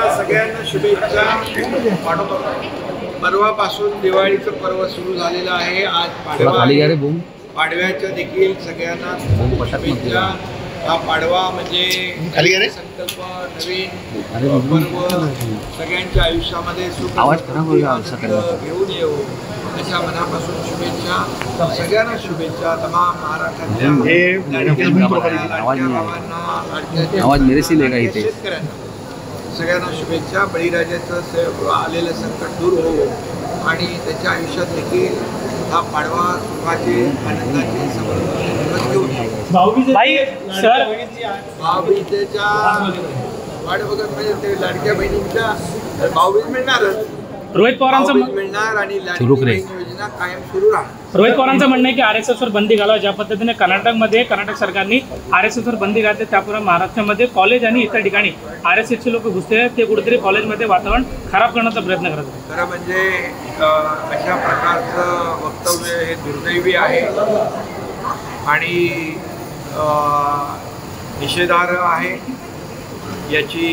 तुमच्या सगळ्यांना शुभेच्छा। परवापासून दिवाळीचं पर्व सुरू झालेलं आहे। आज पाडव्याच्या देखील सगळ्यांना शुभेच्छा। हा पाडवा म्हणजे संकल्प, नवीन पर्व सगळ्यांच्या आयुष्यामध्ये सुख घेऊन येऊ अशा मनापासून शुभेच्छा। सगळ्यांना शुभेच्छा। तमाम महाराष्ट्रातल्या शेतकऱ्यांना सगळ्यांना शुभेच्छा। बळीराजाचं आलेलं संकट दूर हो आणि त्याच्या आयुष्यात देखील हा पाडवा सुखाचे, आनंदाचे, समृद्धीचे दिवस घेऊन भाऊबीजेच्या वाढ बघत म्हणजे ते लाडक्या बहिणींच्या भाऊबीज मिळणारच, रोहित पवारांचं मिळणार आणि लाडकी योजना कायम सुरू राहणार। रोहित पवारांचं म्हणणं आहे की RSS वर बंदी घालावी। ज्या पद्धतीने कर्नाटक सरकारने RSS वर बंदी घातली त्यापूर्वी महाराष्ट्रामध्ये कॉलेज आणि इतर ठिकाणी RSS चे लोक घुसते, ते कुठेतरी कॉलेजमध्ये वातावरण खराब करण्याचा प्रयत्न करतात। खरं म्हणजे अशा प्रकारचं वक्तव्य हे दुर्दैवी आहे आणि निषेधार्ह आहे। याची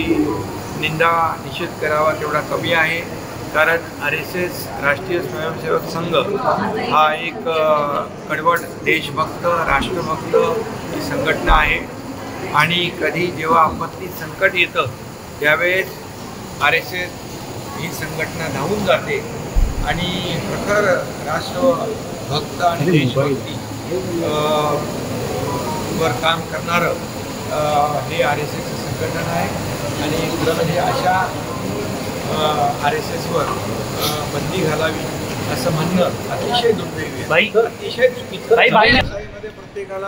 निंदा, निषेध करावा तेवढा कमी आहे, कारण RSS राष्ट्रीय स्वयंसेवक संघ हा एक कडवट देशभक्त, राष्ट्रभक्त ही संघटना आहे आणि कधी जेव्हा आपत्ती संकट येतं त्यावेळेस RSS ही संघटना धावून जाते आणि प्रखर राष्ट्रभक्त आणि देशभक्ती वर काम करणारं हे RSS संघटना आहे आणि खरं म्हणजे अशा RSS वर बंदी घालावी असं म्हणणं अतिशय दुर्दैवी आहे, अतिशय चुकीचं। प्रत्येकाला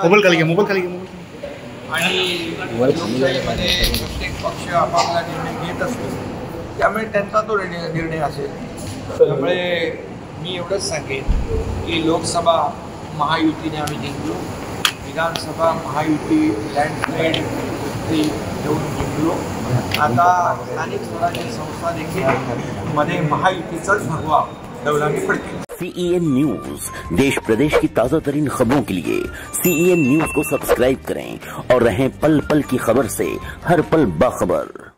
आणि लोकशाहीमध्ये प्रत्येक पक्ष आपापला निर्णय घेत असतो, त्यामुळे त्यांचा तो निर्णय असेल। त्यामुळे मी एवढंच सांगेन की लोकसभा महायुतीने आम्ही जिंकलो, विधानसभा महायुती लँडस्लाईड घेऊन जिंकलो, आता स्थानिक स्वराज्य संस्था देखील मध्ये महायुतीचाच भगवा डौलाने पडतील। CEN न्यूज देश प्रदेश की ताज़ा तरीन खबरों के लिए CEN न्यूज को सब्सक्राइब करें और रहें पल पल की खबर से हर पल बाखबर।